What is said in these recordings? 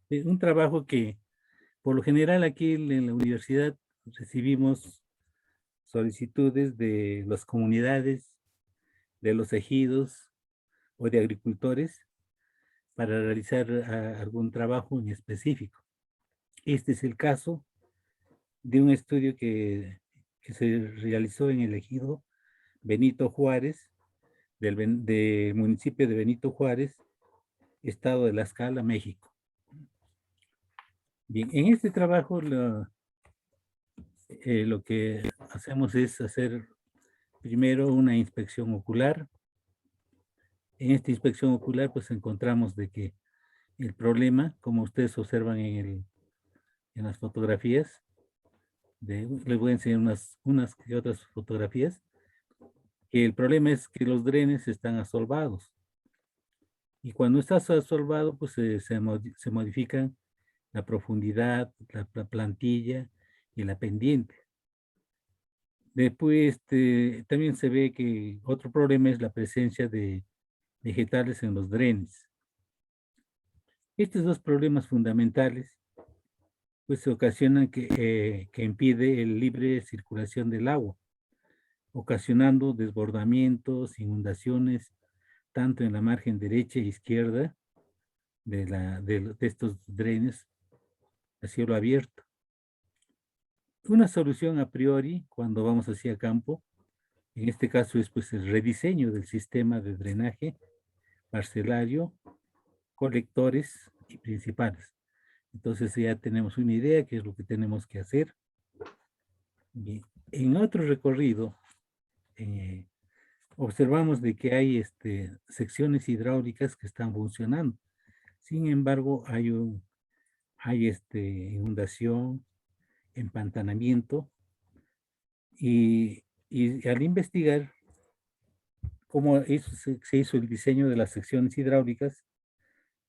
Un trabajo que por lo general aquí en la universidad recibimos solicitudes de las comunidades, de los ejidos o de agricultores para realizar algún trabajo en específico. Este es el caso de un estudio que se realizó en el ejido Benito Juárez, del municipio de Benito Juárez, estado de Tlaxcala, México. Bien, en este trabajo lo que hacemos es hacer primero una inspección ocular. En esta inspección ocular pues encontramos de que el problema, como ustedes observan en las fotografías, les voy a enseñar unas y otras fotografías, que el problema es que los drenes están asolvados. Y cuando está asolvado, pues se modifican la profundidad, la plantilla y la pendiente. Después, también se ve que otro problema es la presencia de vegetales en los drenes. Estos dos problemas fundamentales pues ocasionan que impide el libre circulación del agua, ocasionando desbordamientos, inundaciones, tanto en la margen derecha e izquierda de estos drenes a cielo abierto. Una solución a priori, cuando vamos hacia campo, en este caso es pues el rediseño del sistema de drenaje parcelario, colectores y principales. Entonces ya tenemos una idea qué es lo que tenemos que hacer. Bien. En otro recorrido, eh, observamos de que hay secciones hidráulicas que están funcionando. Sin embargo, hay inundación, empantanamiento, y al investigar cómo se hizo el diseño de las secciones hidráulicas,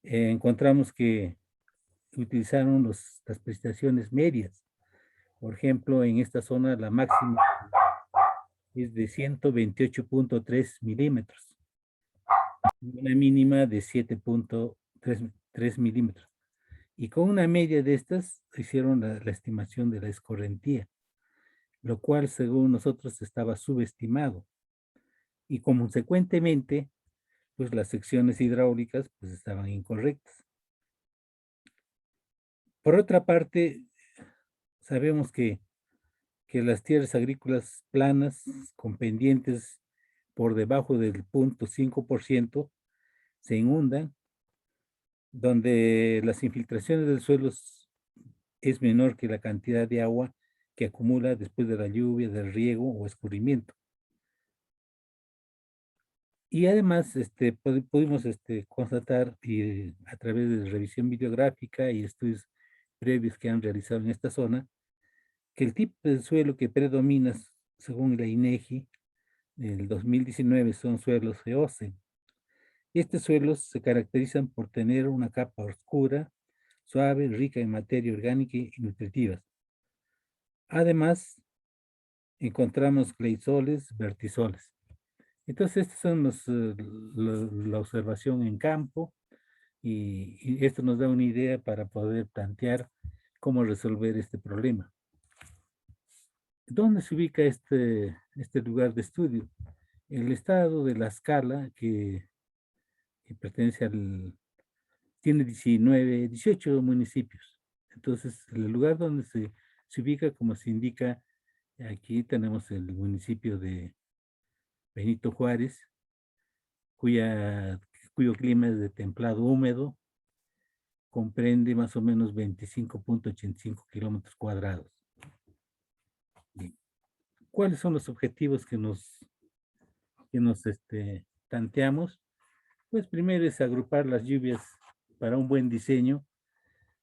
encontramos que utilizaron las prestaciones medias. Por ejemplo, en esta zona la máxima es de 128.3 milímetros y una mínima de 7.3 milímetros. Y con una media de estas hicieron la estimación de la escorrentía, lo cual según nosotros estaba subestimado. Y consecuentemente, pues las secciones hidráulicas pues estaban incorrectas. Por otra parte, sabemos que las tierras agrícolas planas con pendientes por debajo del 0.5% se inundan, donde las infiltraciones del suelo es menor que la cantidad de agua que acumula después de la lluvia, del riego o escurrimiento. Y además pudimos constatar a través de revisión videográfica y estudios previos que han realizado en esta zona, que el tipo de suelo que predomina, según la INEGI, del 2019, son suelos Eocen. Y estos suelos se caracterizan por tener una capa oscura, suave, rica en materia orgánica y nutritivas. Además, encontramos cleisoles, vertisoles. Entonces, estas son la observación en campo y esto nos da una idea para poder plantear cómo resolver este problema. ¿Dónde se ubica este lugar de estudio? El estado de Tlaxcala, que pertenece tiene 18 municipios. Entonces, el lugar donde se ubica, como se indica, aquí tenemos el municipio de Benito Juárez, cuyo clima es de templado húmedo, comprende más o menos 25.85 kilómetros cuadrados. Bien. ¿Cuáles son los objetivos que nos planteamos? Pues primero es agrupar las lluvias para un buen diseño,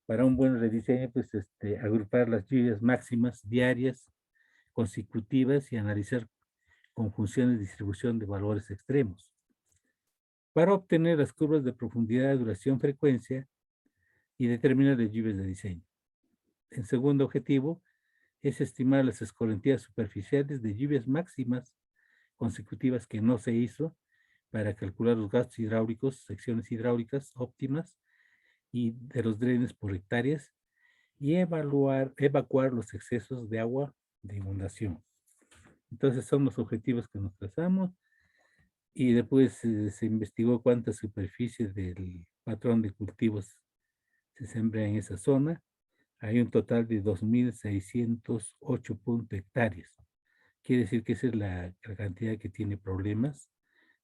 para un buen rediseño, pues agrupar las lluvias máximas diarias, consecutivas y analizar conjunciones de distribución de valores extremos. Para obtener las curvas de profundidad, duración, frecuencia y determinar las lluvias de diseño. El segundo objetivo es estimar las escorrentías superficiales de lluvias máximas consecutivas que no se hizo para calcular los gastos hidráulicos, secciones hidráulicas óptimas y de los drenes por hectáreas y evacuar los excesos de agua de inundación. Entonces son los objetivos que nos trazamos y después se investigó cuánta superficie del patrón de cultivos se sembra en esa zona. Hay un total de 2.608 hectáreas. Quiere decir que esa es la cantidad que tiene problemas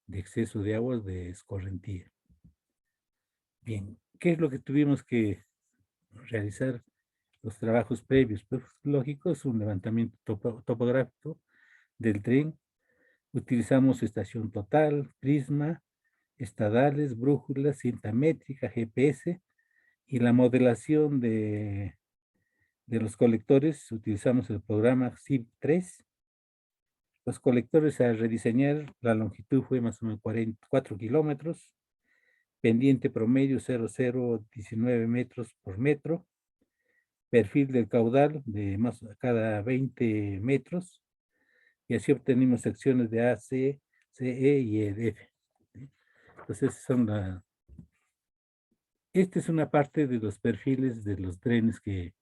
de exceso de agua de escorrentía. Bien, ¿qué es lo que tuvimos que realizar los trabajos previos? Pues lógico, es un levantamiento topográfico del tren. Utilizamos estación total, prisma, estadales, brújulas, cinta métrica, GPS y la modelación de los colectores. Utilizamos el programa CIP3. Los colectores a rediseñar, la longitud fue más o menos 4 kilómetros, pendiente promedio 0,019 metros por metro, perfil del caudal de más cada 20 metros, y así obtenimos secciones de A, C, CE y EDF. Entonces, esta es una parte de los perfiles de los trenes que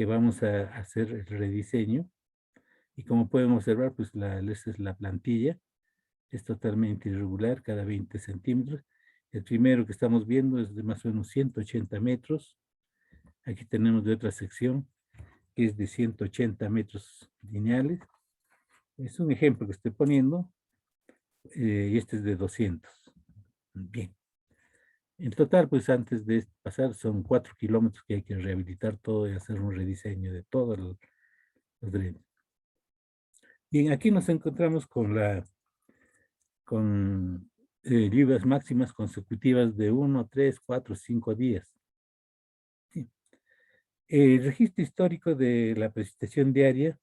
vamos a hacer el rediseño. Y como pueden observar, pues esta es la plantilla, es totalmente irregular, cada 20 centímetros. El primero que estamos viendo es de más o menos 180 metros. Aquí tenemos de otra sección que es de 180 metros lineales. Es un ejemplo que estoy poniendo y este es de 200. Bien. En total, pues antes de pasar, son 4 kilómetros que hay que rehabilitar todo y hacer un rediseño de todos los drenes. Bien, aquí nos encontramos con lluvias máximas consecutivas de 1, 3, 4, 5 días. Sí. El registro histórico de la precipitación diaria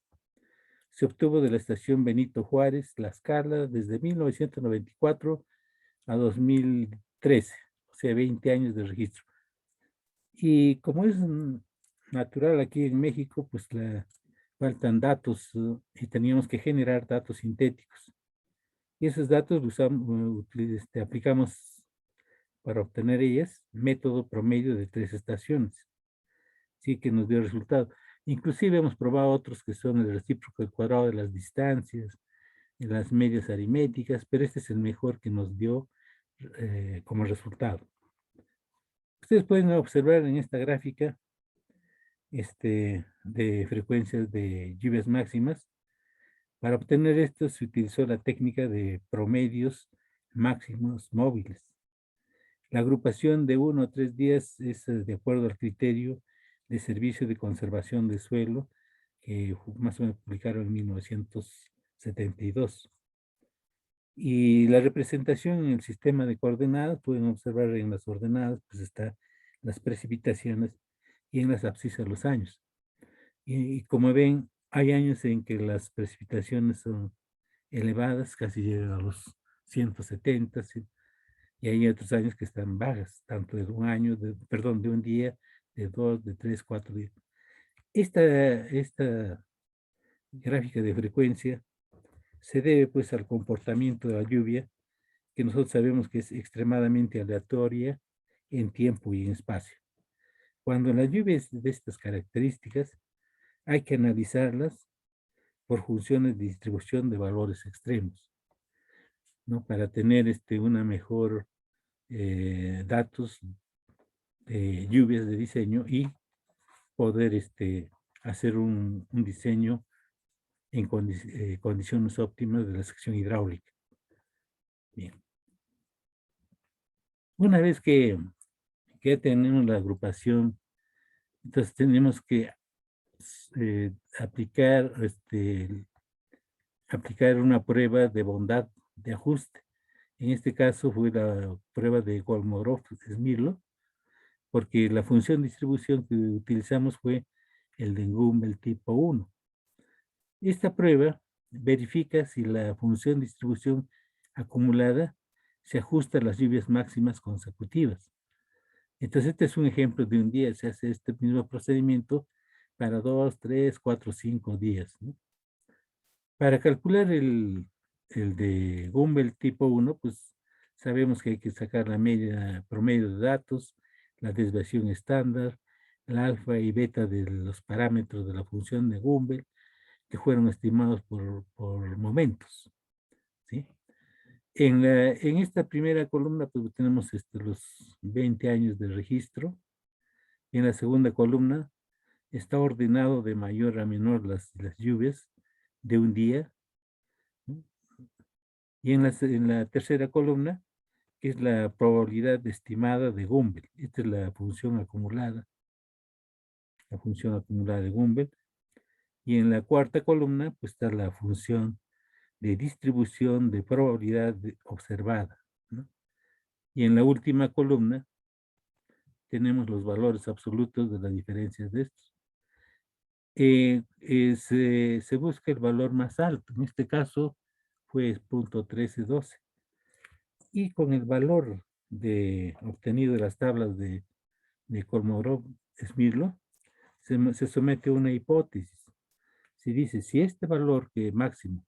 se obtuvo de la estación Benito Juárez, La Escala, desde 1994 a 2013, o sea, 20 años de registro. Y como es natural aquí en México, pues faltan datos y teníamos que generar datos sintéticos. Y esos datos los aplicamos para obtener ellas método promedio de 3 estaciones. Sí que nos dio resultado. Inclusive hemos probado otros que son el recíproco del cuadrado de las distancias, en las medias aritméticas, pero este es el mejor que nos dio como resultado. Ustedes pueden observar en esta gráfica de frecuencias de lluvias máximas. Para obtener esto se utilizó la técnica de promedios máximos móviles. La agrupación de 1 a 3 días es de acuerdo al criterio de Servicio de Conservación de Suelo, que más o menos publicaron en 1972. Y la representación en el sistema de coordenadas, pueden observar en las ordenadas, pues está las precipitaciones y en las abscisas los años. Y como ven, hay años en que las precipitaciones son elevadas, casi llegan a los 170, y hay otros años que están bajas, tanto de un año, perdón, de un día, de 2, de 3, 4 días. Esta gráfica de frecuencia se debe pues al comportamiento de la lluvia, que nosotros sabemos que es extremadamente aleatoria en tiempo y en espacio. Cuando la lluvia es de estas características, hay que analizarlas por funciones de distribución de valores extremos, ¿no? Para tener una mejor datos de lluvias de diseño y poder hacer un diseño en condiciones óptimas de la sección hidráulica. Bien. Una vez que ya tenemos la agrupación, entonces tenemos que aplicar, aplicar una prueba de bondad de ajuste. En este caso fue la prueba de Kolmogorov-Smirnov, porque la función de distribución que utilizamos fue el de Gumbel tipo 1. Esta prueba verifica si la función de distribución acumulada se ajusta a las lluvias máximas consecutivas. Entonces, este es un ejemplo de un día. Se hace este mismo procedimiento para 2, 3, 4, 5 días, ¿no? Para calcular el de Gumbel tipo 1, pues sabemos que hay que sacar la media promedio de datos, la desviación estándar, el alfa y beta de los parámetros de la función de Gumbel, que fueron estimados por momentos, ¿sí? En esta primera columna pues, tenemos los 20 años de registro. En la segunda columna está ordenado de mayor a menor las lluvias de un día, ¿no? Y en la tercera columna, que es la probabilidad estimada de Gumbel. Esta es la función acumulada de Gumbel. Y en la cuarta columna, pues está la función de distribución de probabilidad observada, ¿no? Y en la última columna tenemos los valores absolutos de las diferencias de estos. Se busca el valor más alto, en este caso fue 0.1312. Y con el valor obtenido de las tablas de Kolmogorov-Smirnov, se somete a una hipótesis. Se dice, si este valor que máximo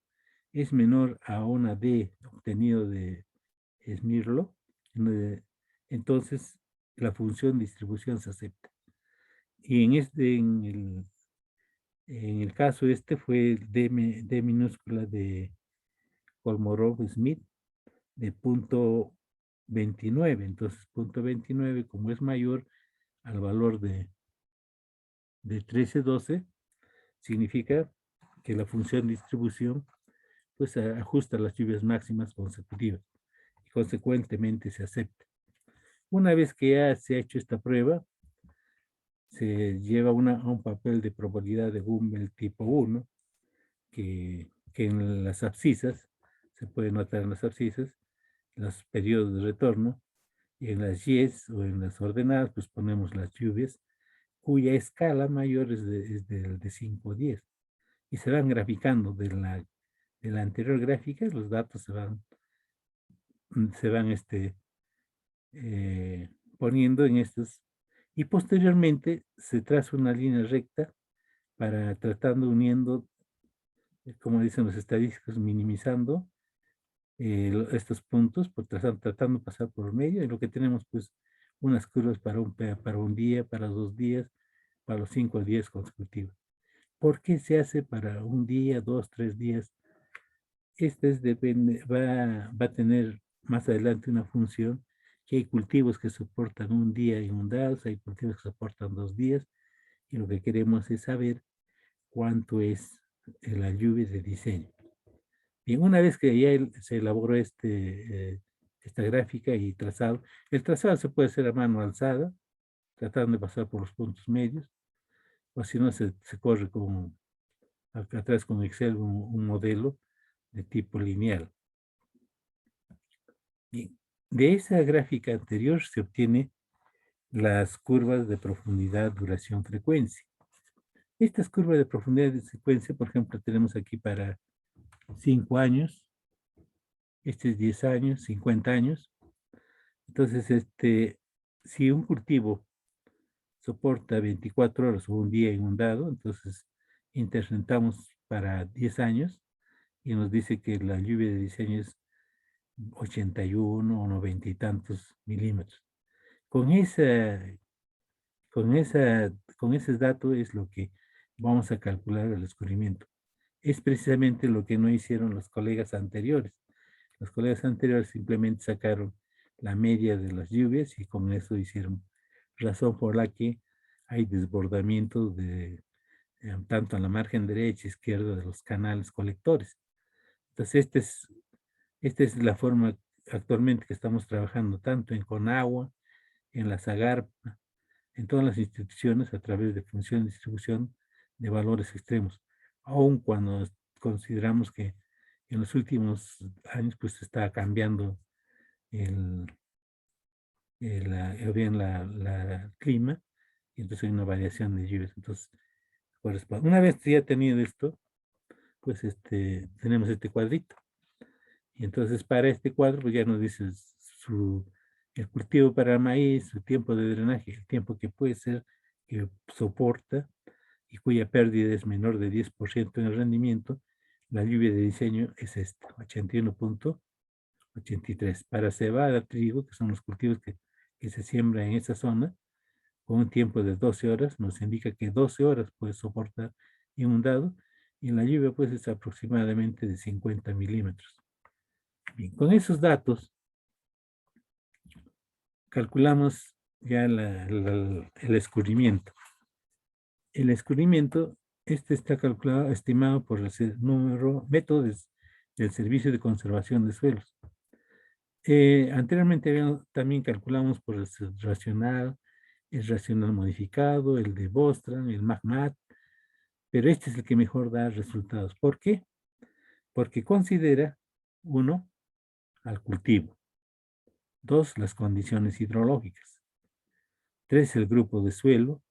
es menor a una D obtenido de Smirnov, entonces la función distribución se acepta. Y en el caso fue D minúscula de Kolmogorov-Smirnov de 0.29. Entonces, 0.29, como es mayor al valor de 1312, significa que la función distribución pues ajusta las lluvias máximas consecutivas y consecuentemente se acepta. Una vez que ya se ha hecho esta prueba, se lleva a un papel de probabilidad de Gumbel tipo 1, que en las abscisas, se puede notar en las abscisas, los periodos de retorno, y en las Ys o en las ordenadas, pues ponemos las lluvias, cuya escala mayor es de 5 o 10. Y se van graficando de la anterior gráfica, los datos se van poniendo en estos, y posteriormente se traza una línea recta para tratando uniendo, como dicen los estadísticos, minimizando estos puntos, tratando de pasar por medio, y lo que tenemos pues unas curvas para un día, para 2 días, para los 5 días consecutivos. ¿Por qué se hace para un día, 2, 3 días? Va a tener más adelante una función, que hay cultivos que soportan un día inundados, hay cultivos que soportan 2 días, y lo que queremos es saber cuánto es la lluvia de diseño. Bien, una vez que ya se elaboró esta gráfica y trazado, el trazado se puede hacer a mano alzada, tratando de pasar por los puntos medios, o si no, se corre acá atrás con Excel un modelo de tipo lineal. Bien, de esa gráfica anterior se obtiene las curvas de profundidad, duración, frecuencia. Estas curvas de profundidad y frecuencia, por ejemplo, tenemos aquí para 5 años, este es 10 años, 50 años. Entonces, si un cultivo soporta 24 horas o un día inundado, entonces interpretamos para 10 años y nos dice que la lluvia de diseño es 81 o 90 y tantos milímetros. Con con ese dato es lo que vamos a calcular el escurrimiento. Es precisamente lo que no hicieron los colegas anteriores. Los colegas anteriores simplemente sacaron la media de las lluvias y con eso hicieron, razón por la que hay desbordamientos tanto en la margen derecha e izquierda de los canales colectores. Entonces, esta es la forma actualmente que estamos trabajando tanto en Conagua, en la SAGARPA, en todas las instituciones a través de función de distribución de valores extremos, aun cuando consideramos que en los últimos años pues está cambiando el clima, y entonces hay una variación de lluvias. Entonces, una vez ya tenido esto, pues tenemos este cuadrito. Y entonces para este cuadro, pues ya nos dice el cultivo para maíz, su tiempo de drenaje, el tiempo que puede ser, que soporta y cuya pérdida es menor de 10% en el rendimiento, la lluvia de diseño es esta, 81.83. Para cebada, trigo, que son los cultivos que que se siembra en esa zona, con un tiempo de 12 horas, nos indica que 12 horas puede soportar inundado, y la lluvia pues es aproximadamente de 50 milímetros. Bien, con esos datos calculamos ya el escurrimiento. El escurrimiento, este está calculado, estimado por el método del Servicio de Conservación de Suelos. Anteriormente también calculamos por el racional modificado, el de Bostrom, el MACMAT, pero este es el que mejor da resultados. ¿Por qué? Porque considera, uno, al cultivo; dos, las condiciones hidrológicas; tres, el grupo de suelo,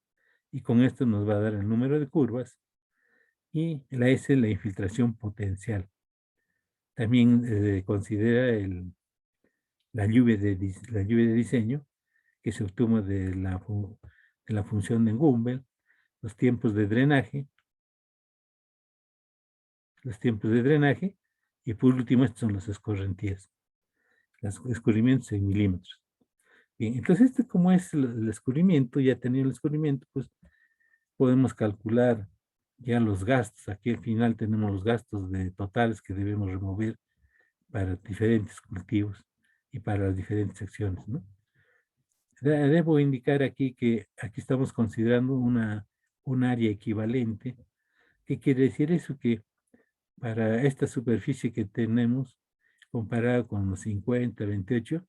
y con esto nos va a dar el número de curvas, y la S, la infiltración potencial. También considera la lluvia de diseño, que se obtuvo de la función de Gumbel, los tiempos de drenaje, y por último, estos son las escorrentías, los escurrimientos en milímetros. Bien, entonces como es el escurrimiento, ya teniendo el escurrimiento, pues podemos calcular ya los gastos. Aquí al final tenemos los gastos totales que debemos remover para diferentes cultivos y para las diferentes secciones, ¿no? Debo indicar aquí que aquí estamos considerando un área equivalente. ¿Qué quiere decir eso? Que para esta superficie que tenemos, comparada con los 50, 28,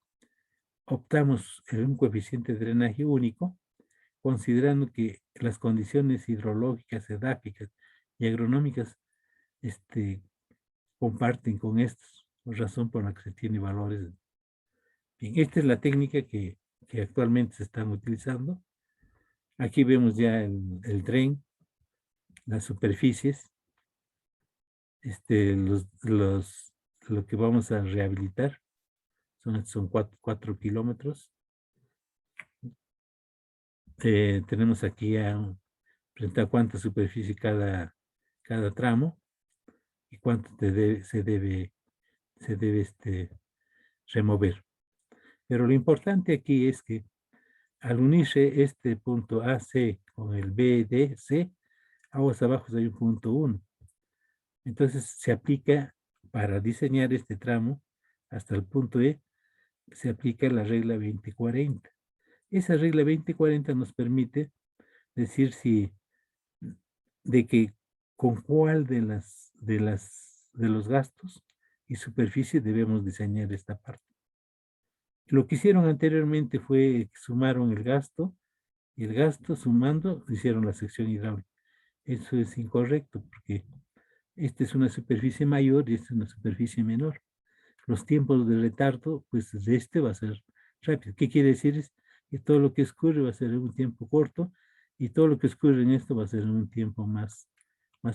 optamos en un coeficiente de drenaje único, considerando que las condiciones hidrológicas, edáficas y agronómicas comparten con estos, por razón por la que se tiene valores. Bien, esta es la técnica que actualmente se están utilizando. Aquí vemos ya el tren, las superficies, lo que vamos a rehabilitar. Son 4 kilómetros. Tenemos aquí frente a cuánta superficie cada tramo y cuánto se debe remover. Pero lo importante aquí es que al unirse este punto AC con el BDC, aguas abajo hay un punto 1. Entonces se aplica, para diseñar este tramo hasta el punto E, se aplica la regla 2040. Esa regla 2040 nos permite decir de que con cuál de los gastos y superficie debemos diseñar esta parte. Lo que hicieron anteriormente fue que sumaron el gasto, y el gasto sumando hicieron la sección hidráulica. Eso es incorrecto, porque esta es una superficie mayor y esta es una superficie menor. Los tiempos de retardo, pues de este va a ser rápido. ¿Qué quiere decir? Es que todo lo que escurre va a ser en un tiempo corto, y todo lo que escurre en esto va a ser en un tiempo más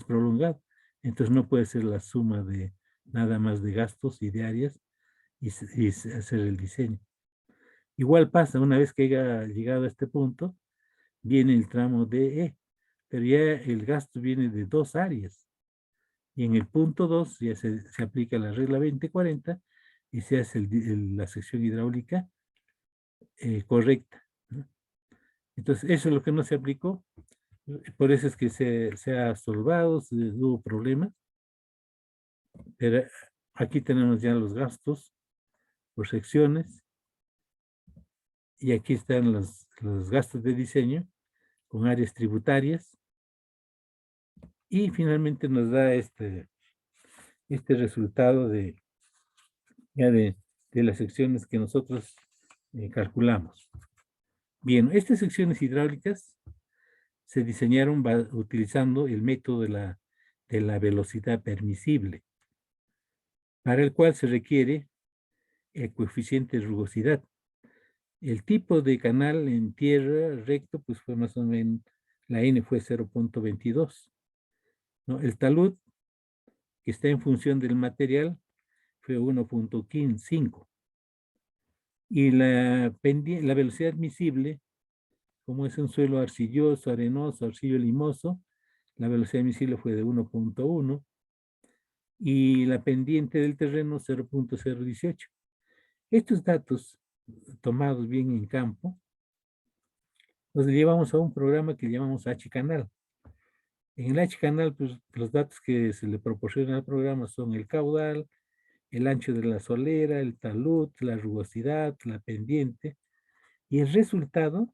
prolongado. Entonces no puede ser la suma de nada más de gastos y de áreas y hacer el diseño. Igual pasa, una vez que haya llegado a este punto, viene el tramo DE, pero ya el gasto viene de 2 áreas. Y en el punto 2 ya se aplica la regla 2040 y se hace la sección hidráulica correcta, ¿no? Entonces, eso es lo que no se aplicó. Por eso es que se ha solvado, hubo problemas. Pero aquí tenemos ya los gastos por secciones. Y aquí están los gastos de diseño con áreas tributarias. Y finalmente nos da este resultado de las secciones que nosotros calculamos. Bien, estas secciones hidráulicas se diseñaron utilizando el método de la velocidad permisible, para el cual se requiere el coeficiente de rugosidad. El tipo de canal en tierra recto, pues fue más o menos, la N fue 0.22, ¿no? El talud, que está en función del material, fue 1.5. Y la velocidad admisible, como es un suelo arcilloso, arenoso, arcillo limoso, la velocidad admisible fue de 1.1, y la pendiente del terreno 0.018. Estos datos tomados bien en campo, los llevamos a un programa que llamamos H-Canal. En el H-Canal, pues los datos que se le proporcionan al programa son el caudal, el ancho de la solera, el talud, la rugosidad, la pendiente, y el resultado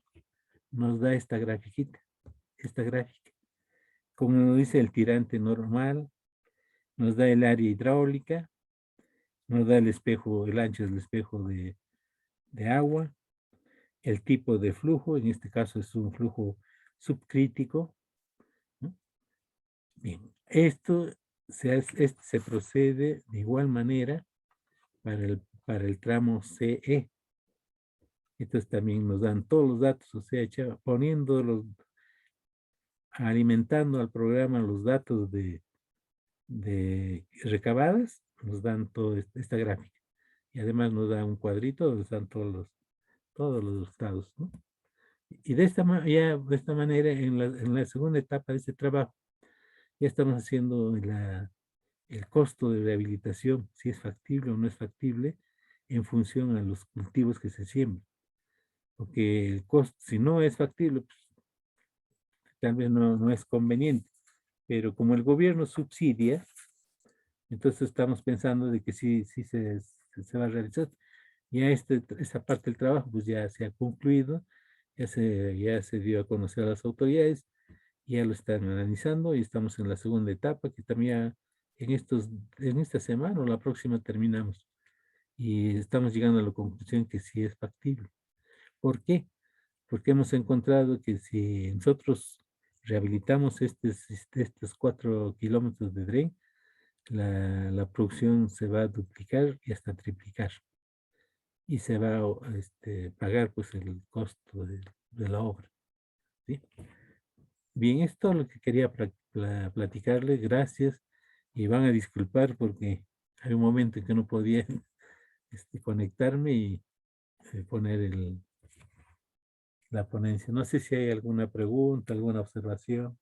nos da esta grafiquita, esta gráfica. Como nos dice el tirante normal, nos da el área hidráulica, nos da el espejo, el ancho del espejo de agua, el tipo de flujo, en este caso es un flujo subcrítico, ¿no? Bien, se procede de igual manera para el tramo CE. Entonces también nos dan todos los datos, o sea, alimentando al programa los datos de recabadas, nos dan toda esta gráfica. Y además nos da un cuadrito donde están todos los estados, ¿no? Y de esta manera, en la segunda etapa de este trabajo, ya estamos haciendo el costo de rehabilitación, si es factible o no es factible, en función a los cultivos que se siembran. Porque el costo, si no es factible, pues, tal vez no es conveniente. Pero como el gobierno subsidia, entonces estamos pensando de que sí se va a realizar. Ya esa parte del trabajo pues ya se ha concluido, ya se dio a conocer a las autoridades, ya lo están analizando y estamos en la segunda etapa que también en esta semana o la próxima terminamos. Y estamos llegando a la conclusión que sí es factible. ¿Por qué? Porque hemos encontrado que si nosotros rehabilitamos estos 4 kilómetros de dren, la producción se va a duplicar y hasta triplicar. Y se va a pagar pues el costo de la obra, ¿sí? Bien, esto es lo que quería platicarles. Gracias. Y van a disculpar porque hay un momento en que no podía conectarme y poner la ponencia. No sé si hay alguna pregunta, alguna observación.